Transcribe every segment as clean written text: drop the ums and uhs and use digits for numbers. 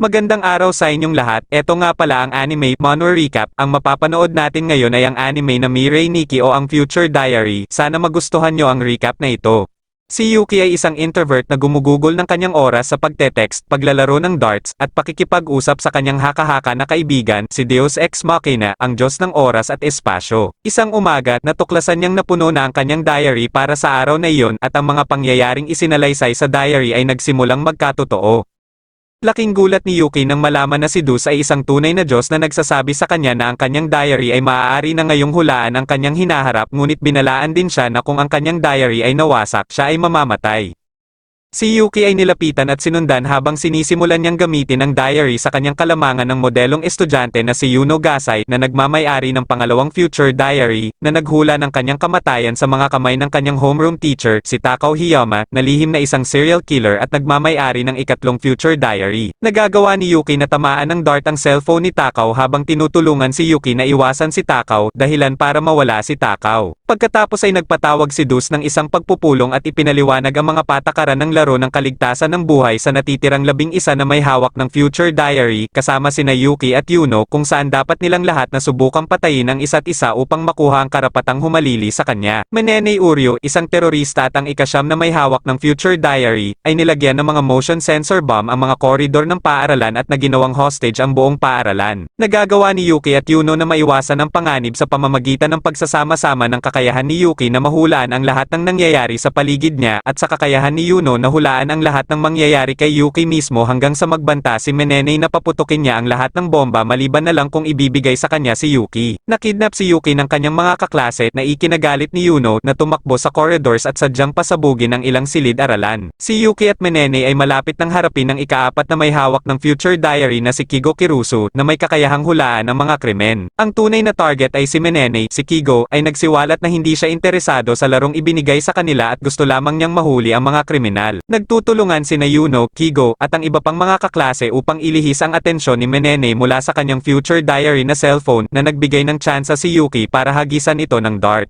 Magandang araw sa inyong lahat, eto nga pala ang anime Manhwa Recap, ang mapapanood natin ngayon ay ang anime na Mirai Nikki o ang Future Diary, sana magustuhan nyo ang recap na ito. Si Yuki ay isang introvert na gumugugol ng kanyang oras sa pagte-text, paglalaro ng darts, at pakikipag-usap sa kanyang haka-haka na kaibigan, si Deus Ex Machina, ang Diyos ng oras at espasyo. Isang umaga, natuklasan niyang napuno na ang kanyang diary para sa araw na iyon at ang mga pangyayaring isinalaysay sa diary ay nagsimulang magkatotoo. Laking gulat ni Yuki nang malaman na si Deus ay isang tunay na Diyos na nagsasabi sa kanya na ang kanyang diary ay maaari na ngayong hulaan ang kanyang hinaharap, ngunit binalaan din siya na kung ang kanyang diary ay nawasak, siya ay mamamatay. Si Yuki ay nilapitan at sinundan habang sinisimulan niyang gamitin ang diary sa kanyang kalamangan ng modelong estudyante na si Yuno Gasai na nagmamay-ari ng pangalawang Future Diary, na naghula ng kanyang kamatayan sa mga kamay ng kanyang homeroom teacher, si Takao Hiyama, na lihim na isang serial killer at nagmamay-ari ng ikatlong Future Diary. Nagagawa ni Yuki na tamaan ng dart ang cellphone ni Takao habang tinutulungan si Yuki na iwasan si Takao, dahilan para mawala si Takao. Pagkatapos ay nagpatawag si Deus ng isang pagpupulong at ipinaliwanag ang mga patakaran ng laro ng kaligtasan ng buhay sa natitirang 11 na may hawak ng Future Diary, kasama sina Yuki at Yuno, kung saan dapat nilang lahat na subukang patayin ang isa't isa upang makuha ang karapatang humalili sa kanya. Menenei Uryo, isang terorista at ang ikasyam na may hawak ng Future Diary, ay nilagyan ng mga motion sensor bomb ang mga koridor ng paaralan at naginawang hostage ang buong paaralan. Nagagawa ni Yuki at Yuno na maiwasan ang panganib sa pamamagitan ng pagsasama-sama ng kakayahan ni Yuki na mahulaan ang lahat ng nangyayari sa paligid niya at sa kakayahan ni Yuno na hulaan ang lahat ng mangyayari kay Yuki mismo hanggang sa magbanta si Menenei na paputukin niya ang lahat ng bomba maliban na lang kung ibibigay sa kanya si Yuki. Nakidnap si Yuki ng kanyang mga kaklase na ikinagalit ni Yuno na tumakbo sa corridors at sadyang pasabugin ang ilang silid-aralan. Si Yuki at Menenei ay malapit ng harapin ng ikaapat na may hawak ng Future Diary na si Kigo Kirusu na may kakayahang hulaan ang mga krimen. Ang tunay na target ay si Menenei. Si Kigo ay nagsiwalat na hindi siya interesado sa larong ibinigay sa kanila at gusto lamang niyang mahuli ang mga kriminal. Nagtutulungan sina Yuno, Kigo, at ang iba pang mga kaklase upang ilihis ang atensyon ni Menenei mula sa kanyang Future Diary na cellphone na nagbigay ng tsansa si Yuki para hagisan ito ng dart.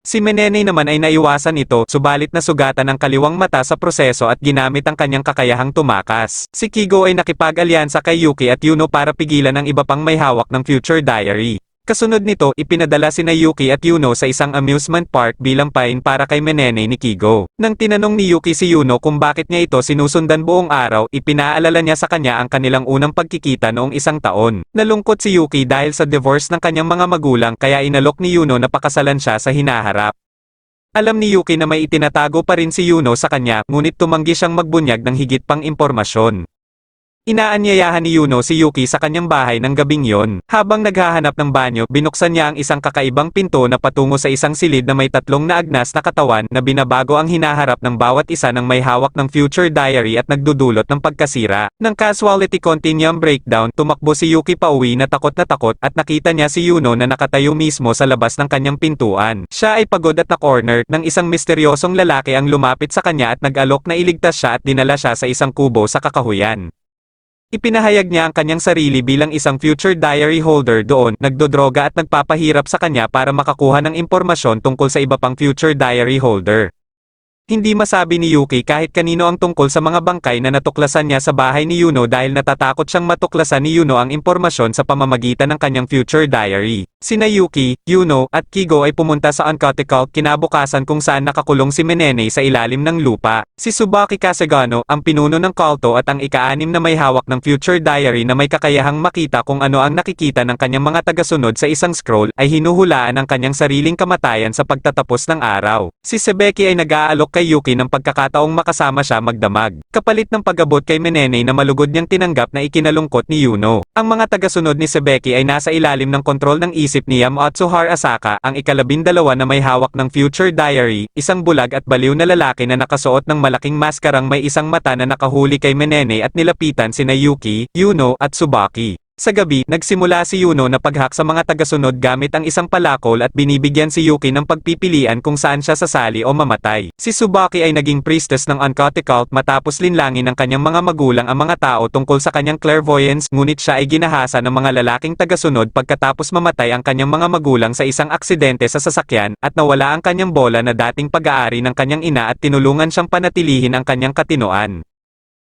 Si Menenei naman ay naiwasan ito, subalit nasugatan ang kaliwang mata sa proseso at ginamit ang kanyang kakayahang tumakas. Si Kigo ay nakipag-alyansa kay Yuki at Yuno para pigilan ang iba pang may hawak ng Future Diary. Kasunod nito, ipinadala sina Yuki at Yuno sa isang amusement park bilang pain para kay Menenei ni Kigo. Nang tinanong ni Yuki si Yuno kung bakit niya ito sinusundan buong araw, ipinaalala niya sa kanya ang kanilang unang pagkikita noong isang taon. Nalungkot si Yuki dahil sa divorce ng kanyang mga magulang, kaya inalok ni Yuno na pakasalan siya sa hinaharap. Alam ni Yuki na may itinatago pa rin si Yuno sa kanya, ngunit tumanggi siyang magbunyag ng higit pang impormasyon. Inaanyayahan ni Yuno si Yuki sa kanyang bahay ng gabing yon. Habang naghahanap ng banyo, binuksan niya ang isang kakaibang pinto na patungo sa isang silid na may tatlong na agnas na katawan na binabago ang hinaharap ng bawat isa ng may hawak ng Future Diary at nagdudulot ng pagkasira. Nang casualty continuum breakdown, tumakbo si Yuki pauwi na takot at nakita niya si Yuno na nakatayo mismo sa labas ng kanyang pintuan. Siya ay pagod at na-corner nang isang misteryosong lalaki ang lumapit sa kanya at nag-alok na iligtas siya at dinala siya sa isang kubo sa kakahuyan. Ipinahayag niya ang kanyang sarili bilang isang Future Diary holder doon, nagdodroga at nagpapahirap sa kanya para makakuha ng impormasyon tungkol sa iba pang Future Diary holder. Hindi masabi ni Yuki kahit kanino ang tungkol sa mga bangkay na natuklasan niya sa bahay ni Yuno dahil natatakot siyang matuklasan ni Yuno ang impormasyon sa pamamagitan ng kanyang Future Diary. Sina Yuki, Yuno, at Kigo ay pumunta sa Uncuticle kinabukasan kung saan nakakulong si Menenei sa ilalim ng lupa. Si Tsubaki Kasagano, ang pinuno ng kulto at ang ika-6 na may hawak ng Future Diary na may kakayahang makita kung ano ang nakikita ng kanyang mga tagasunod sa isang scroll, ay hinuhulaan ang kanyang sariling kamatayan sa pagtatapos ng araw. Si Sebeki ay nag-aalok kay Yuki ng pagkakataong makasama siya magdamag, kapalit ng pag-abot kay Menenei na malugod niyang tinanggap na ikinalungkot ni Yuno. Ang mga tagasunod ni Sebeki ay nasa ilalim ng kontrol ng isip ni Yamotsuhara Asaka, ang ika-12 na may hawak ng Future Diary, isang bulag at baliw na lalaki na nakasuot ng malaking maskarang may isang mata na nakahuli kay Menenei at nilapitan sina Yuki, Yuno, at Tsubaki. Sa gabi, nagsimula si Yuno na paghak sa mga tagasunod gamit ang isang palakol at binibigyan si Yuki ng pagpipilian kung saan siya sasali o mamatay. Si Tsubaki ay naging priestess ng Uncuticle matapos linlangin ng kanyang mga magulang ang mga tao tungkol sa kanyang clairvoyance, ngunit siya ay ginahasa ng mga lalaking tagasunod pagkatapos mamatay ang kanyang mga magulang sa isang aksidente sa sasakyan, at nawala ang kanyang bola na dating pag-aari ng kanyang ina at tinulungan siyang panatilihin ang kanyang katinoan.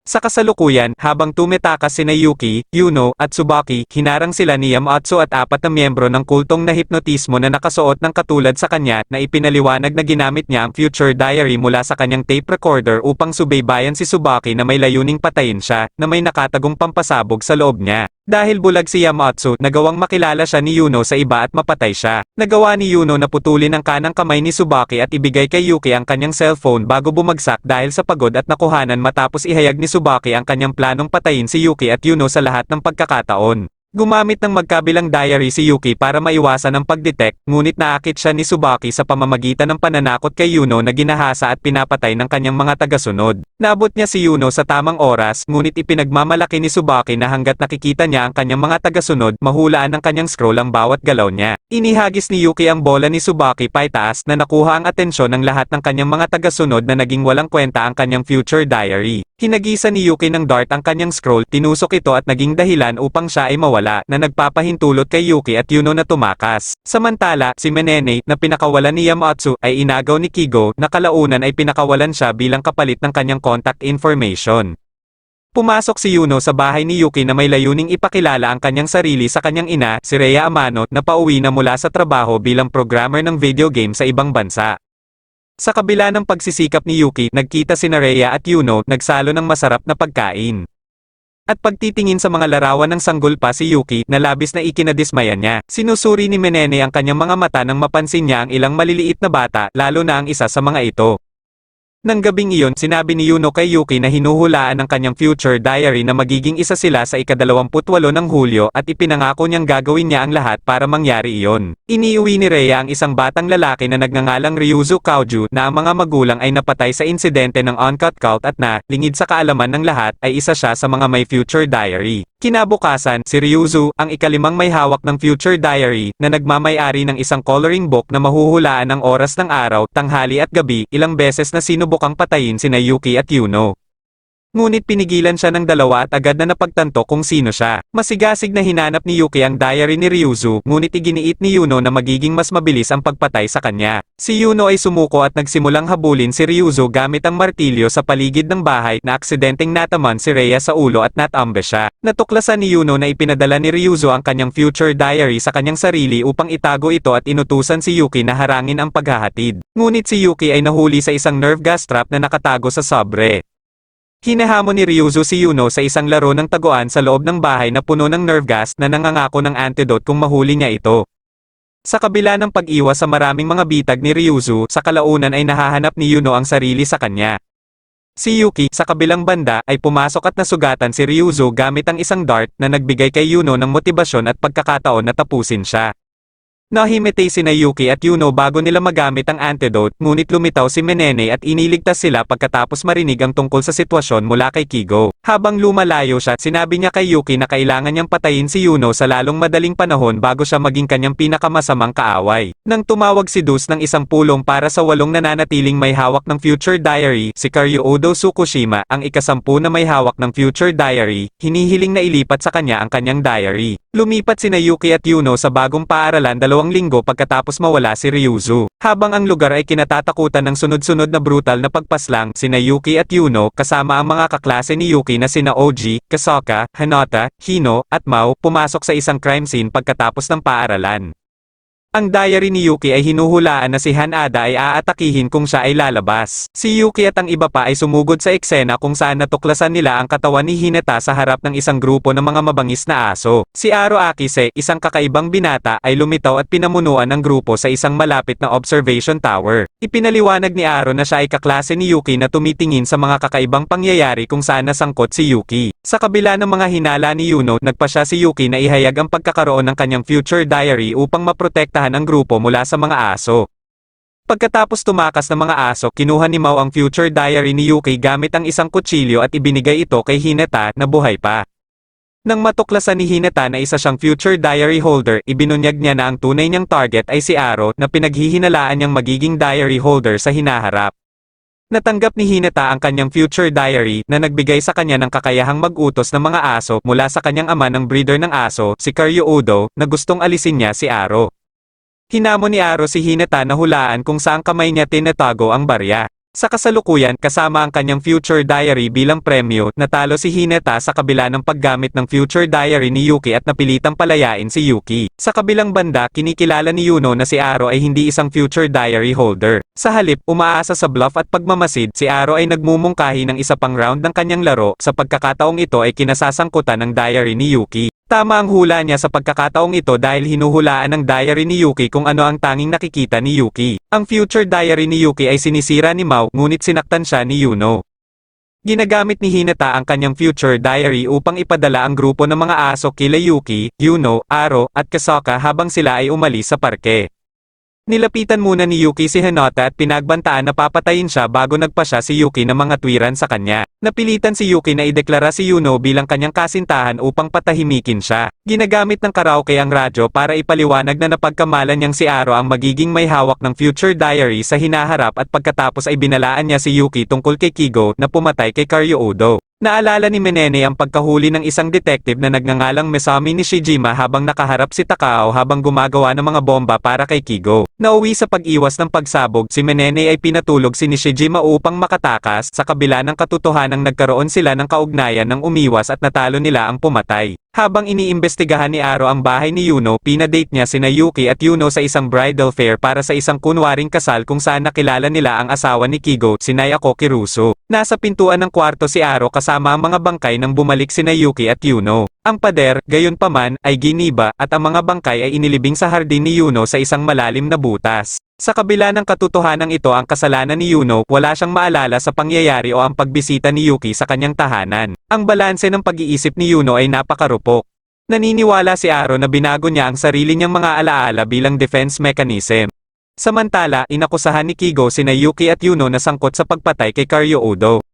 Sa kasalukuyan, habang tumetakas sina Yuki, Yuno, at Tsubaki, hinarang sila ni Yamatsu at 4 na miyembro ng kultong na hipnotismo na nakasuot ng katulad sa kanya na ipinaliwanag na ginamit niya ang future diary mula sa kanyang tape recorder upang subaybayan si Tsubaki na may layuning patayin siya, na may nakatagong pampasabog sa loob niya. Dahil bulag si Yamatsu, nagawang makilala siya ni Yuno sa iba at mapatay siya. Nagawa ni Yuno na putulin ang kanang kamay ni Tsubaki at ibigay kay Yuki ang kanyang cellphone bago bumagsak dahil sa pagod at nakuhanan matapos ihayag ni Tsubaki ang kanyang planong patayin si Yuki at Yuno sa lahat ng pagkakataon. Gumamit ng magkabilang diary si Yuki para maiwasan ang pagdetect, ngunit naakit siya ni Tsubaki sa pamamagitan ng pananakot kay Yuno na ginahasa at pinapatay ng kanyang mga tagasunod. Naabot niya si Yuno sa tamang oras, ngunit ipinagmamalaki ni Tsubaki na hanggat nakikita niya ang kanyang mga tagasunod, mahulaan ng kanyang scroll ang bawat galaw niya. Inihagis ni Yuki ang bola ni Tsubaki paitaas na nakuha ang atensyon ng lahat ng kanyang mga tagasunod na naging walang kwenta ang kanyang future diary. Hinagisa ni Yuki ng dart ang kanyang scroll, tinusok ito at naging dahilan upang siya ay mawala, na nagpapahintulot kay Yuki at Yuno na tumakas. Samantala, si Menene, na pinakawalan ni Yamatsu, ay inagaw ni Kigo, na kalaunan ay pinakawalan siya bilang kapalit ng kanyang contact information. Pumasok si Yuno sa bahay ni Yuki na may layuning ipakilala ang kanyang sarili sa kanyang ina, si Rhea Amano, na pauwi na mula sa trabaho bilang programmer ng video game sa ibang bansa. Sa kabila ng pagsisikap ni Yuki, nagkita sina Rhea at Yuno, nagsalo ng masarap na pagkain. At pagtitingin sa mga larawan ng sanggol pa si Yuki, na labis na ikinadismaya niya. Sinusuri ni Menene ang kanyang mga mata nang mapansin niya ang ilang maliliit na bata, lalo na ang isa sa mga ito. Nang gabing iyon, sinabi ni Yuno kay Yuki na hinuhulaan ng kanyang future diary na magiging isa sila sa ika-28 ng Hulyo at ipinangako niyang gagawin niya ang lahat para mangyari iyon. Iniuwi ni Rhea ang isang batang lalaki na nagngangalang Ryuzu Kaoju na ang mga magulang ay napatay sa insidente ng Uncut Cult at na, lingid sa kaalaman ng lahat, ay isa siya sa mga may future diary. Kinabukasan, si Ryuzu, ang ikalimang may hawak ng future diary, na nagmamay-ari ng isang coloring book na mahuhulaan ang oras ng araw, tanghali at gabi, ilang beses na sinubukang patayin sina Yuki at Yuno. Ngunit pinigilan siya ng dalawa at agad na napagtanto kung sino siya. Masigasig na hinanap ni Yuki ang diary ni Ryuzu, ngunit iginiit ni Yuno na magiging mas mabilis ang pagpatay sa kanya. Si Yuno ay sumuko at nagsimulang habulin si Ryuzu gamit ang martilyo sa paligid ng bahay, na aksidenteng nataman si Rhea sa ulo at natambe siya. Natuklasan ni Yuno na ipinadala ni Ryuzu ang kanyang future diary sa kanyang sarili upang itago ito at inutusan si Yuki na harangin ang paghahatid. Ngunit si Yuki ay nahuli sa isang nerve gas trap na nakatago sa sobre. Hinahamon ni Ryuzu si Yuno sa isang laro ng taguan sa loob ng bahay na puno ng nerve gas na nangangako ng antidote kung mahuli niya ito. Sa kabila ng pag-iwas sa maraming mga bitag ni Ryuzu, sa kalaunan ay nahahanap ni Yuno ang sarili sa kanya. Si Yuki, sa kabilang banda, ay pumasok at nasugatan si Ryuzu gamit ang isang dart na nagbigay kay Yuno ng motibasyon at pagkakataon na tapusin siya. Nahimatay sina Yuki at Yuno bago nila magamit ang antidote, ngunit lumitaw si Menene at iniligtas sila pagkatapos marinig ang tungkol sa sitwasyon mula kay Kigo. Habang lumalayo siya, sinabi niya kay Yuki na kailangan niyang patayin si Yuno sa lalong madaling panahon bago siya maging kanyang pinakamasamang kaaway. Nang tumawag si Dus ng isang pulong para sa 8 nananatiling may hawak ng future diary, si Karyuodo Tsukushima, ang ika-10 na may hawak ng future diary, hinihiling na ilipat sa kanya ang kanyang diary. Lumipat sina Yuki at Yuno sa bagong paaralan 2 linggo pagkatapos mawala si Ryuzu. Habang ang lugar ay kinatatakutan ng sunod-sunod na brutal na pagpaslang, sina Yuki at Yuno, kasama ang mga kaklase ni Yuki na sina Oji, Kasoka, Hanota, Hino, at Mao, pumasok sa isang crime scene pagkatapos ng paaralan. Ang diary ni Yuki ay hinuhulaan na si Hanada ay aatakihin kung siya ay lalabas. Si Yuki at ang iba pa ay sumugod sa eksena kung saan natuklasan nila ang katawan ni Hinata sa harap ng isang grupo ng mga mabangis na aso. Si Aro Akise, isang kakaibang binata, ay lumitaw at pinamunuan ng grupo sa isang malapit na observation tower. Ipinaliwanag ni Aro na siya ay kaklase ni Yuki na tumitingin sa mga kakaibang pangyayari kung saan nasangkot si Yuki. Sa kabila ng mga hinala ni Yuno, nagpasya si Yuki na ihayag ang pagkakaroon ng kanyang future diary upang maprotektahan ang grupo mula sa mga aso. Pagkatapos tumakas ng mga aso, kinuha ni Mao ang future diary ni Yuki gamit ang isang kutsilyo at ibinigay ito kay Hinata, na buhay pa. Nang matuklasan ni Hinata na isa siyang future diary holder, ibinunyag niya na ang tunay niyang target ay si Aro, na pinaghihinalaan niyang magiging diary holder sa hinaharap. Natanggap ni Hinata ang kanyang future diary, na nagbigay sa kanya ng kakayahang mag-utos ng mga aso mula sa kanyang ama ng breeder ng aso, si Karyuodo, na gustong alisin niya si Aro. Hinamon ni Aro si Hinata na hulaan kung saang kamay niya tinatago ang barya. Sa kasalukuyan, kasama ang kanyang future diary bilang premyo, natalo si Hinata sa kabila ng paggamit ng future diary ni Yuki at napilitang palayain si Yuki. Sa kabilang banda, kinikilala ni Yuno na si Aro ay hindi isang future diary holder. Sa halip, umaasa sa bluff at pagmamasid, si Aro ay nagmumungkahi ng isa pang round ng kanyang laro, sa pagkakataong ito ay kinasasangkutan ng diary ni Yuki. Tama ang hula niya sa pagkakataong ito dahil hinuhulaan ng diary ni Yuki kung ano ang tanging nakikita ni Yuki. Ang future diary ni Yuki ay sinisira ni Mao, ngunit sinaktan siya ni Yuno. Ginagamit ni Hinata ang kanyang future diary upang ipadala ang grupo ng mga aso kila Yuki, Yuno, Aro, at Kasaka habang sila ay umalis sa parke. Nilapitan muna ni Yuki si Hinata at pinagbantaan na papatayin siya bago nagpasya si Yuki ng mga tuwiran sa kanya. Napilitan si Yuki na ideklara si Yuno bilang kanyang kasintahan upang patahimikin siya. Ginagamit ng karaoke ang radyo para ipaliwanag na napagkamalan niyang si Aro ang magiging may hawak ng future diary sa hinaharap at pagkatapos ay binalaan niya si Yuki tungkol kay Kigo na pumatay kay Karyuudo. Naalala ni Menene ang pagkahuli ng isang detective na nagngangalang Mesami Nishijima habang nakaharap si Takao habang gumagawa ng mga bomba para kay Kigo. Nauwi sa pag-iwas ng pagsabog, si Menene ay pinatulog si Nishijima upang makatakas, sa kabila ng katotohanang nagkaroon sila ng kaugnayan ng umiwas at natalo nila ang pumatay. Habang iniimbestigahan ni Aro ang bahay ni Yuno, pinadate niya sina Yuki at Yuno sa isang bridal fair para sa isang kunwaring kasal kung saan nakilala nila ang asawa ni Kigo, si Nayako Kiruso. Nasa pintuan ng kwarto si Aro kasama ang mga bangkay nang bumalik sina Yuki at Yuno. Ang pader, gayunpaman, ay giniba, at ang mga bangkay ay inilibing sa hardin ni Yuno sa isang malalim na butas. Sa kabila ng katotohanang ito ang kasalanan ni Yuno, wala siyang maalala sa pangyayari o ang pagbisita ni Yuki sa kanyang tahanan. Ang balanse ng pag-iisip ni Yuno ay napakarupok. Naniniwala si Aro na binago niya ang sarili niyang mga alaala bilang defense mechanism. Samantala, inakusahan ni Kigo sina Yuki at Yuno na sangkot sa pagpatay kay Karyuudo.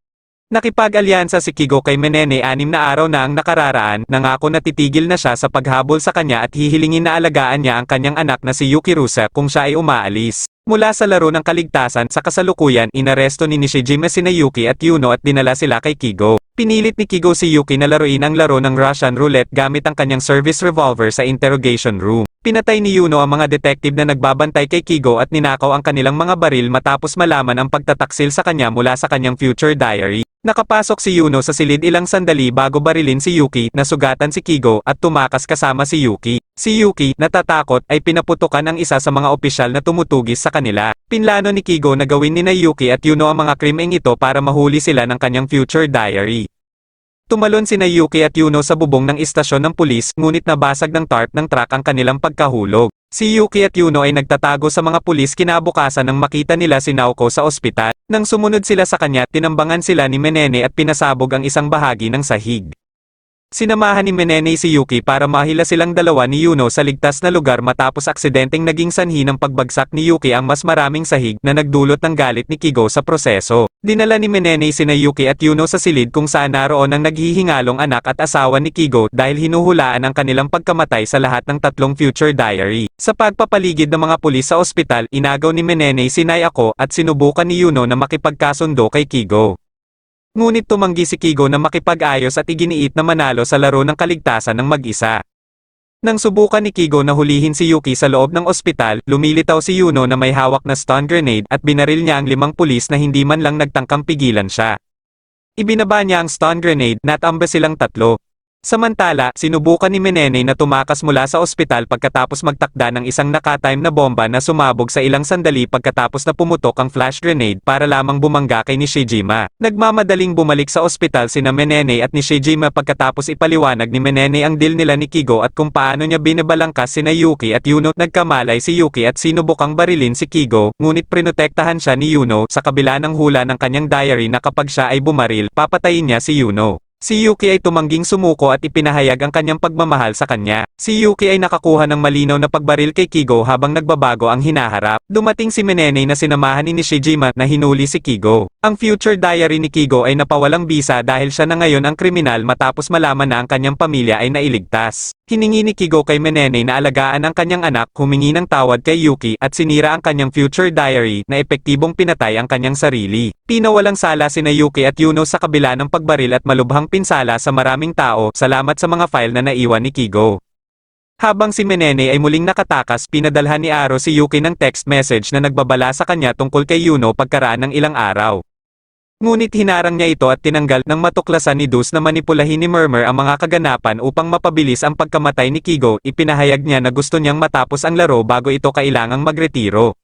Nakipag-alyansa si Kigo kay Menene 6 na araw na ang nakararaan, nangako na titigil na siya sa paghabol sa kanya at hihilingin na alagaan niya ang kanyang anak na si Yukirusa kung siya ay umaalis. Mula sa laro ng kaligtasan, sa kasalukuyan, inaresto ni Nishijima sina Yuki at Yuno at dinala sila kay Kigo. Pinilit ni Kigo si Yuki na laruin ang laro ng Russian roulette gamit ang kanyang service revolver sa interrogation room. Pinatay ni Yuno ang mga detective na nagbabantay kay Kigo at ninakaw ang kanilang mga baril matapos malaman ang pagtataksil sa kanya mula sa kanyang future diary. Nakapasok si Yuno sa silid ilang sandali bago barilin si Yuki, nasugatan si Kigo, at tumakas kasama si Yuki. Si Yuki, natatakot, ay pinaputukan ang isa sa mga opisyal na tumutugis sa kanila. Pinlano ni Kigo na gawin ni Yuki at Yuno ang mga krimeng ito para mahuli sila ng kanyang future diary. Tumalon sina Yuki at Yuno sa bubong ng istasyon ng pulis, ngunit nabasag ng tarp ng truck ang kanilang pagkahulog. Si Yuki at Yuno ay nagtatago sa mga pulis kinabukasan nang makita nila si Naoko sa ospital. Nang sumunod sila sa kanya, tinambangan sila ni Menene at pinasabog ang isang bahagi ng sahig. Sinamahan ni Menene si Yuki para mahila silang dalawa ni Yuno sa ligtas na lugar matapos aksidenteng naging sanhi ng pagbagsak ni Yuki ang mas maraming sahig na nagdulot ng galit ni Kigo sa proseso. Dinala ni Menene sina Yuki at Yuno sa silid kung saan naroon ang naghihingalong anak at asawa ni Kigo dahil hinuhulaan ang kanilang pagkamatay sa lahat ng tatlong future diary. Sa pagpapaligid ng mga pulis sa ospital, inagaw ni Menene si Nayako at sinubukan ni Yuno na makipagkasundo kay Kigo. Ngunit tumanggi si Kigo na makipag-ayos at iginiit na manalo sa laro ng kaligtasan ng mag-isa. Nang subukan ni Kigo na hulihin si Yuki sa loob ng ospital, lumilitaw si Yuno na may hawak na stun grenade at binaril niya ang 5 pulis na hindi man lang nagtangkang pigilan siya. Ibinaba niya ang stun grenade, natamba silang 3. Samantala, sinubukan ni Menene na tumakas mula sa ospital pagkatapos magtakda ng isang nakatime na bomba na sumabog sa ilang sandali pagkatapos na pumutok ang flash grenade para lamang bumangga kay Nishijima. Nagmamadaling bumalik sa ospital sina Menene at Nishijima pagkatapos ipaliwanag ni Menene ang deal nila ni Kigo at kung paano niya binabalangkas sina Yuki at Yuno. Nagkamalay si Yuki at sinubukang barilin si Kigo, ngunit prinotektahan siya ni Yuno sa kabila ng hula ng kanyang diary na kapag siya ay bumaril, papatayin niya si Yuno. Si Yuki ay tumangging sumuko at ipinahayag ang kanyang pagmamahal sa kanya. Si Yuki ay nakakuha ng malinaw na pagbaril kay Kigo habang nagbabago ang hinaharap. Dumating si Menene na sinamahan ni Nishijima na hinuli si Kigo. Ang future diary ni Kigo ay napawalang bisa dahil siya na ngayon ang kriminal matapos malaman na ang kanyang pamilya ay nailigtas. Hiningi ni Kigo kay Menene na alagaan ang kanyang anak, humingi ng tawad kay Yuki at sinira ang kanyang future diary na epektibong pinatay ang kanyang sarili. Pinawalang sala sina Yuki at Yuno sa kabila ng pagbaril at malubhang pinsala sa maraming tao. Salamat sa mga file na naiwan ni Kigo. Habang si Menene ay muling nakatakas, pinadalhan ni Aro si Yuki ng text message na nagbabala sa kanya tungkol kay Yuno pagkaraan ng ilang araw. Ngunit hinarang niya ito at tinanggal nang matuklasan ni Dus na manipulahin ni Murmur ang mga kaganapan upang mapabilis ang pagkamatay ni Kigo. Ipinahayag niya na gusto niyang matapos ang laro bago ito kailangang magretiro.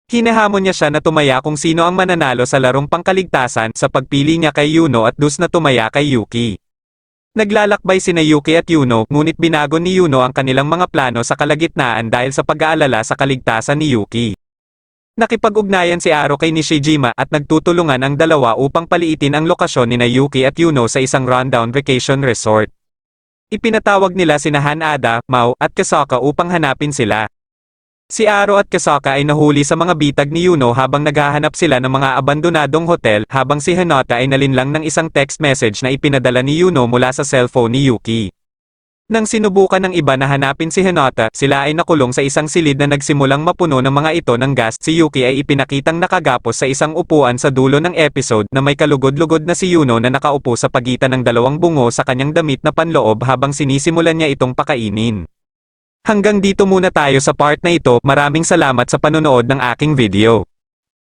Hinahamon niya siya na tumaya kung sino ang mananalo sa larong pangkaligtasan sa pagpili niya kay Yuno at Dus na tumaya kay Yuki. Naglalakbay sina Yuki at Yuno, ngunit binago ni Yuno ang kanilang mga plano sa kalagitnaan dahil sa pag-aalala sa kaligtasan ni Yuki. Nakipag-ugnayan si Aro kay Nishijima at nagtutulungan ang dalawa upang paliitin ang lokasyon ni Yuki at Yuno sa isang rundown vacation resort. Ipinatawag nila sina Hanada, Mao, at Kasaka upang hanapin sila. Si Aro at Kasaka ay nahuli sa mga bitag ni Yuno habang naghahanap sila ng mga abandonadong hotel, habang si Hinata ay nalinlang ng isang text message na ipinadala ni Yuno mula sa cellphone ni Yuki. Nang sinubukan ng iba na hanapin si Hinata, sila ay nakulong sa isang silid na nagsimulang mapuno ng mga ito ng gas. Si Yuki ay ipinakitang nakagapos sa isang upuan sa dulo ng episode na may kalugod-lugod na si Yuno na nakaupo sa pagitan ng dalawang bungo sa kanyang damit na panloob habang sinisimulan niya itong pakainin. Hanggang dito muna tayo sa part na ito. Maraming salamat sa panonood ng aking video.